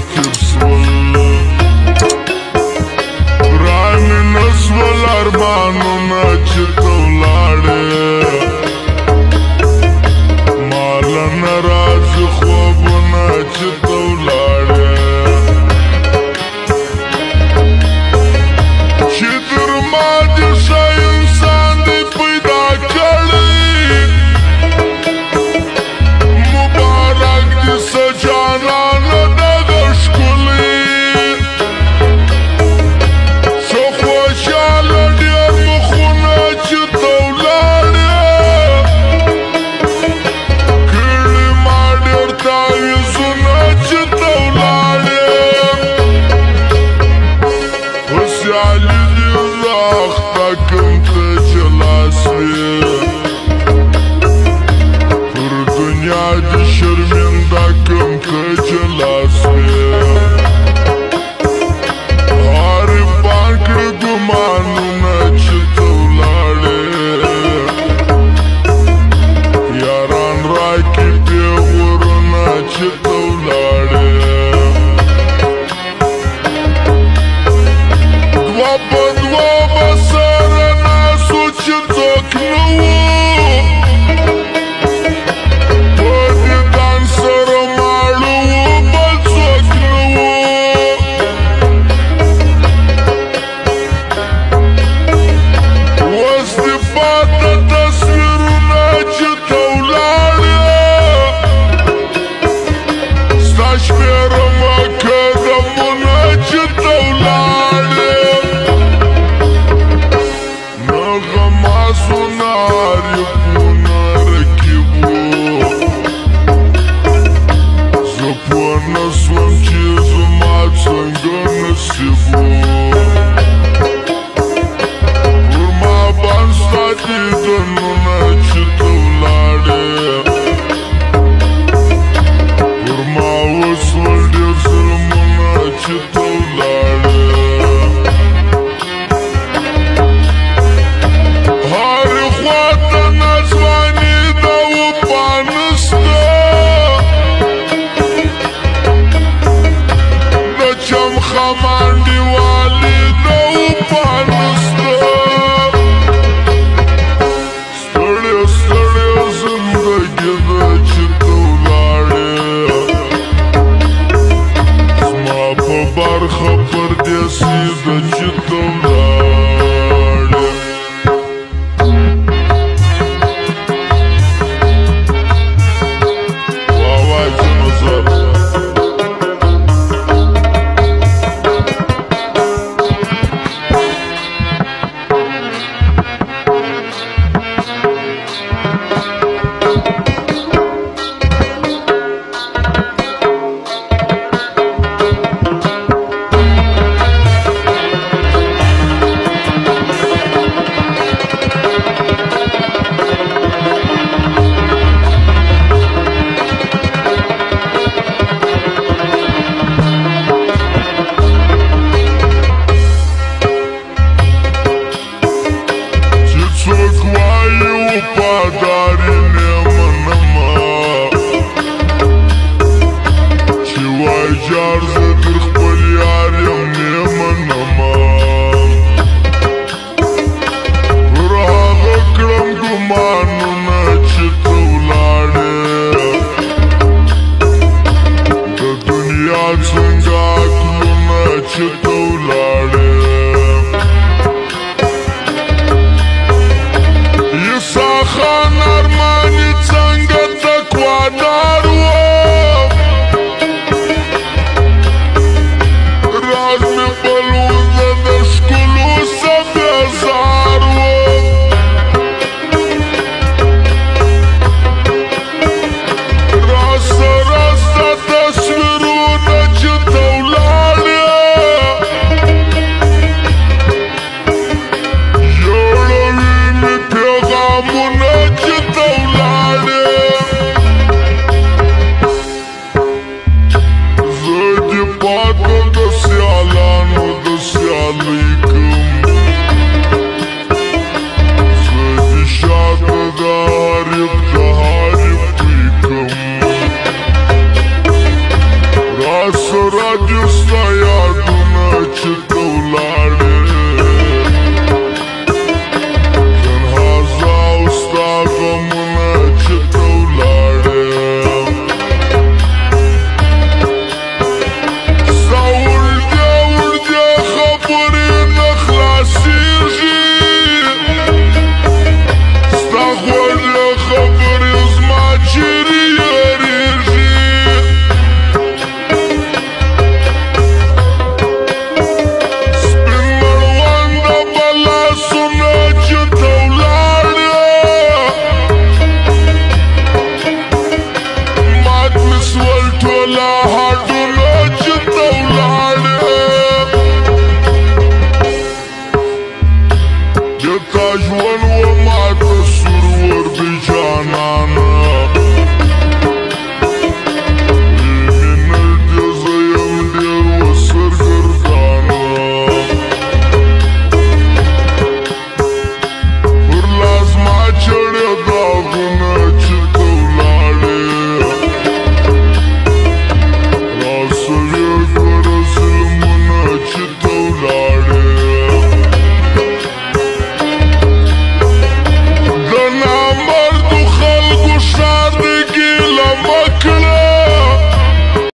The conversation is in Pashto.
رقیب سول ورانی نسول ارمانونا چی تو لاړې مالا نراز خوبونا چی تو لاړې چی در ما دی ښه انسان دی پیدا کړی مبارک دی سجانانه دغه ښکلی څه خوشحاله ډېر مخونه چې ته ولاړې کړي ما ډېر تعویضونه چې ته ولاړې خوشحالي دې زه اخته کړم ته چې لاس وې پر دنیا دې شرمنده کړم ته چې لاس وې عارفان کړه ګمانونه چې ته ولاړې یاران راکړي پیغورونه چې ته ولاړې دوه په دوه به سره ناستو چې څوک نه وو په دیدن سره ماړه وو بل څوک نه وو اوس دې پاته تصویرونه چې ته ولاړې ستا شمېرمه قدمونه چې ته ولاړې نغماسونه عارفونه رقیب وو زه پوه نه سوم چې زما څنګه نصیب وو پر ما باندې ستا دیدنونه چې ته ولاړې پر ما وسول ډېر ظلمونه چې ته ولاړې هرې خواته ناځواني ده وفا نسته د چم خمانډې والي ده وفا نسته ستړې ستړې زندګي ده چې ته ولاړې زما په برخه پردیسي ده چې ته ولاړې وای زما زر چې څوک وایي وفاداري نه منمه چې وایي جار زه در خپل یار یم نه منمه پر هغه کړم ګمانونه چې ته ولاړې د دنیا څنګه عقلونه چې ته ولاړې عیسی خان ارماني څنګه تقوادار وو راز مې بل وو زه د ښکلو سبزار وو راسته راسته تصویرونه چې ته ولاړې یوړوي مې پیغامونه چې ته ولاړې زه دې پاته د سیالانو د سیالۍ کوم زه دې شاته